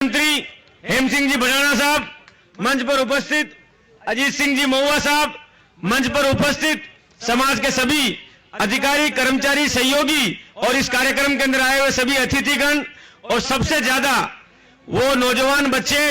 मंत्री हेम सिंह जी भडाना साहब मंच पर उपस्थित, अजीत सिंह जी महुआ साहब मंच पर उपस्थित, समाज के सभी अधिकारी, कर्मचारी, सहयोगी और इस कार्यक्रम के अंदर आए हुए सभी अतिथिगण और सबसे ज्यादा वो नौजवान बच्चे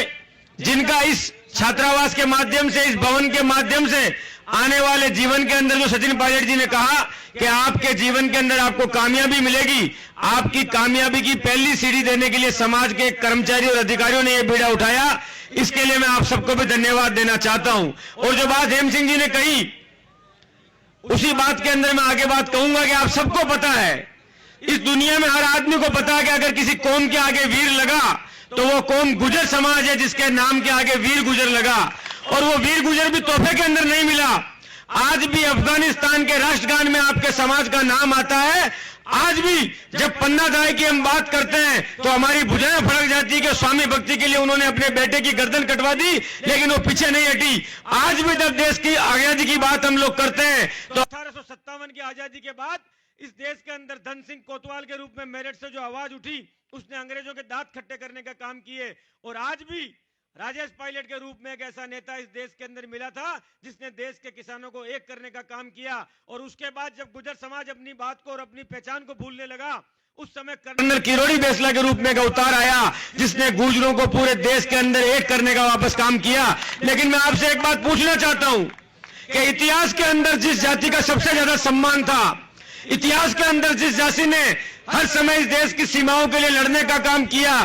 जिनका इस छात्रावास के माध्यम से, इस भवन के माध्यम से आने वाले जीवन के अंदर, जो सचिन पायलट जी ने कहा कि आपके जीवन के अंदर आपको कामयाबी मिलेगी, आपकी कामयाबी की पहली सीढ़ी देने के लिए समाज के कर्मचारी और अधिकारियों ने यह बीड़ा उठाया। इसके लिए मैं आप सबको भी धन्यवाद देना चाहता हूं। और जो बात हेम सिंह जी ने कही, उसी बात के अंदर मैं आगे बात कहूंगा कि आप सबको पता है, इस दुनिया में हर आदमी को पता है कि अगर किसी कौम के आगे वीर लगा तो वो कौम गुजर समाज है, जिसके नाम के आगे वीर गुजर लगा। और वो वीर गुजर भी तोहफे के अंदर नहीं मिला। आज भी अफगानिस्तान के राष्ट्रगान में आपके समाज का नाम आता है। आज भी जब पन्ना दाई की हम बात करते हैं तो हमारी भुजाएं फड़क जाती है कि स्वामी भक्ति के लिए उन्होंने अपने बेटे की गर्दन कटवा दी, लेकिन वो पीछे नहीं हटी। आज भी जब देश की आजादी की बात हम लोग करते हैं तो 1857 की आजादी के बाद इस देश के अंदर धन सिंह कोतवाल के रूप में मेरठ से जो आवाज उठी, उसने अंग्रेजों के दांत खट्टे करने का काम किए। और आज भी राजेश पायलट के रूप में एक ऐसा नेता इस देश के अंदर मिला था जिसने देश के किसानों को एक करने का काम किया। और उसके बाद जब गुजर समाज अपनी बात को और अपनी पहचान को भूलने लगा, उस समय कर्नल किरोड़ी बेसला के रूप में एक अवतार आया जिसने गुजरों को पूरे देश के अंदर एक करने का वापस काम किया। लेकिन मैं आपसे एक बात पूछना चाहता हूं कि इतिहास के अंदर जिस जाति का सबसे ज्यादा सम्मान था, इतिहास के अंदर जिस जाति ने हर समय इस देश की सीमाओं के लिए लड़ने का काम किया,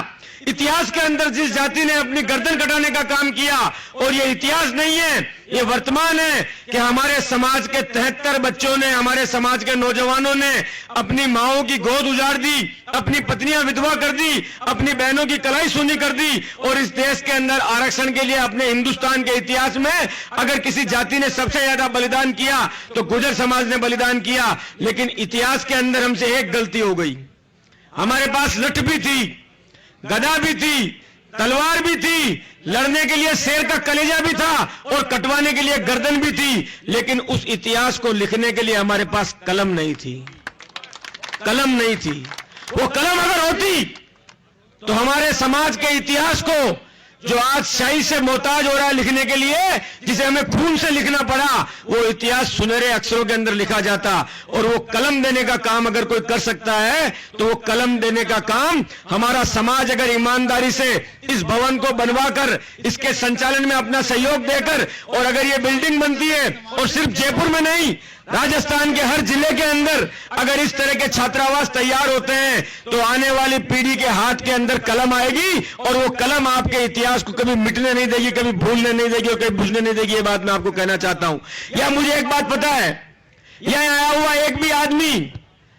इतिहास के अंदर जिस जाति ने अपनी गर्दन कटाने का काम किया, और ये इतिहास नहीं है, ये वर्तमान है कि हमारे समाज के 73 बच्चों ने, हमारे समाज के नौजवानों ने अपनी माओं की गोद उजाड़ दी, अपनी पत्नियां विधवा कर दी, अपनी बहनों की कलाई सूनी कर दी। और इस देश के अंदर आरक्षण के लिए अपने हिंदुस्तान के इतिहास में अगर किसी जाति ने सबसे ज्यादा बलिदान किया तो गुजर समाज ने बलिदान किया। लेकिन इतिहास के अंदर हमसे एक गलती हो गई, हमारे पास लठ भी थी, गदा भी थी, तलवार भी थी, लड़ने के लिए शेर का कलेजा भी था और कटवाने के लिए गर्दन भी थी, लेकिन उस इतिहास को लिखने के लिए हमारे पास कलम नहीं थी। कलम नहीं थी। वो कलम अगर होती तो हमारे समाज के इतिहास को, जो आज शाही से मोहताज हो रहा है लिखने के लिए, जिसे हमें खून से लिखना पड़ा, वो इतिहास सुनहरे अक्षरों के अंदर लिखा जाता। और वो कलम देने का काम अगर कोई कर सकता है तो वो कलम देने का काम हमारा समाज अगर ईमानदारी से इस भवन को बनवाकर, इसके संचालन में अपना सहयोग देकर, और अगर ये बिल्डिंग बनती है और सिर्फ जयपुर में नहीं, राजस्थान के हर जिले के अंदर अगर इस तरह के छात्रावास तैयार होते हैं तो आने वाली पीढ़ी के हाथ के अंदर कलम आएगी और वो कलम आपके इतिहास को कभी मिटने नहीं देगी, कभी भूलने नहीं देगी और कभी बुझने नहीं देगी। ये बात मैं आपको कहना चाहता हूं। या मुझे एक बात पता है, यहां आया हुआ एक भी आदमी,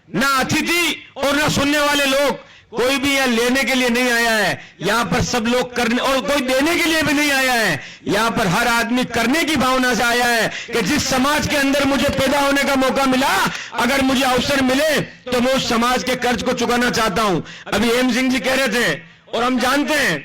ना अतिथि और ना सुनने वाले लोग, कोई भी यहां लेने के लिए नहीं आया है। यहां पर सब लोग करने, और कोई देने के लिए भी नहीं आया है। यहां पर हर आदमी करने की भावना से आया है कि जिस समाज के अंदर मुझे पैदा होने का मौका मिला, अगर मुझे अवसर मिले तो मैं उस समाज के कर्ज को चुकाना चाहता हूं। अभी हेम सिंह जी कह रहे थे, और हम जानते हैं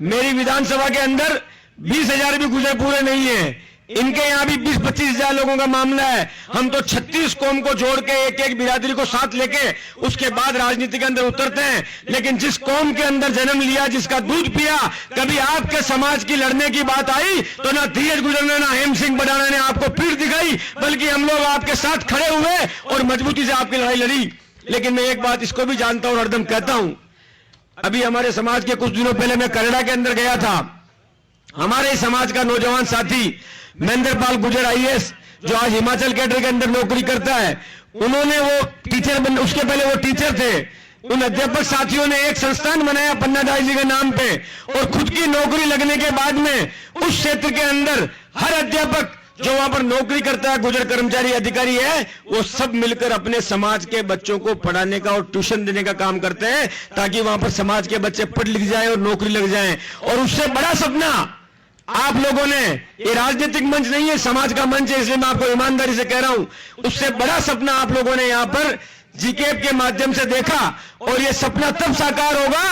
मेरी विधानसभा के अंदर 20,000 भी गुजर पूरे नहीं है, इनके यहां भी 20-25 हजार लोगों का मामला है। हम तो 36 कौम को जोड़ के एक एक बिरादरी को साथ लेके उसके बाद राजनीति के अंदर उतरते हैं। लेकिन जिस कौम के अंदर जन्म लिया, जिसका दूध पिया, कभी आपके समाज की लड़ने की बात आई तो ना धीरज गुजर ने, ना हेम सिंह भडाना ने आपको पीठ दिखाई, बल्कि हम लोग आपके साथ खड़े हुए और मजबूती से आपकी लड़ाई लड़ी। लेकिन मैं एक बात इसको भी जानता हूं और हरदम कहता हूं, अभी हमारे समाज के कुछ दिनों पहले मैं कनाडा के अंदर गया था। हमारे समाज का नौजवान साथी महेंद्रपाल गुजर IAS, जो आज हिमाचल कैडर के अंदर नौकरी करता है, उन्होंने वो टीचर उसके पहले वो टीचर थे। उन अध्यापक साथियों ने एक संस्थान बनाया पन्ना दाई जी के नाम पे, और खुद की नौकरी लगने के बाद में उस क्षेत्र के अंदर हर अध्यापक जो वहां पर नौकरी करता है, गुजर कर्मचारी अधिकारी है, वो सब मिलकर अपने समाज के बच्चों को पढ़ाने का और ट्यूशन देने का काम करते हैं, ताकि वहां पर समाज के बच्चे पढ़ लिख जाएं और नौकरी लग जाएं। और उससे बड़ा सपना आप लोगों ने, ये राजनीतिक मंच नहीं है, समाज का मंच है, इसलिए मैं आपको ईमानदारी से कह रहा हूं, उससे बड़ा सपना आप लोगों ने यहां पर जीकेप के माध्यम से देखा। और ये सपना तब साकार होगा,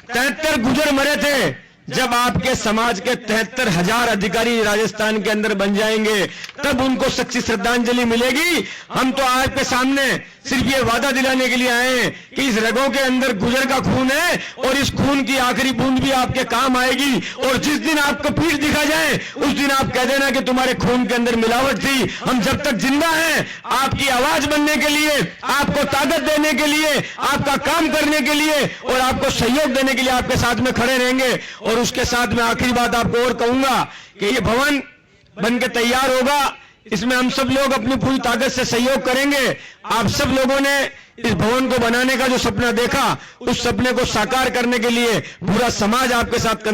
73 गुजर मरे थे, जब आपके समाज के 73,000 अधिकारी राजस्थान के अंदर बन जाएंगे, तब उनको सच्ची श्रद्धांजलि मिलेगी। हम तो आपके सामने सिर्फ ये वादा दिलाने के लिए आए हैं कि इस रगों के अंदर गुजर का खून है और इस खून की आखिरी बूंद भी आपके काम आएगी। और जिस दिन आपको पीठ दिखा जाए, उस दिन आप कह देना कि तुम्हारे खून के अंदर मिलावट थी। हम जब तक जिंदा हैं, आपकी आवाज बनने के लिए, आपको ताकत देने के लिए, आपका काम करने के लिए और आपको सहयोग देने के लिए आपके साथ में खड़े रहेंगे। और उसके साथ में आखिरी बात आपको और कहूंगा कि ये भवन बन के तैयार होगा, इसमें हम सब लोग अपनी पूरी ताकत से सहयोग करेंगे। आप सब लोगों ने इस भवन को बनाने का जो सपना देखा, उस सपने को साकार करने के लिए पूरा समाज आपके साथ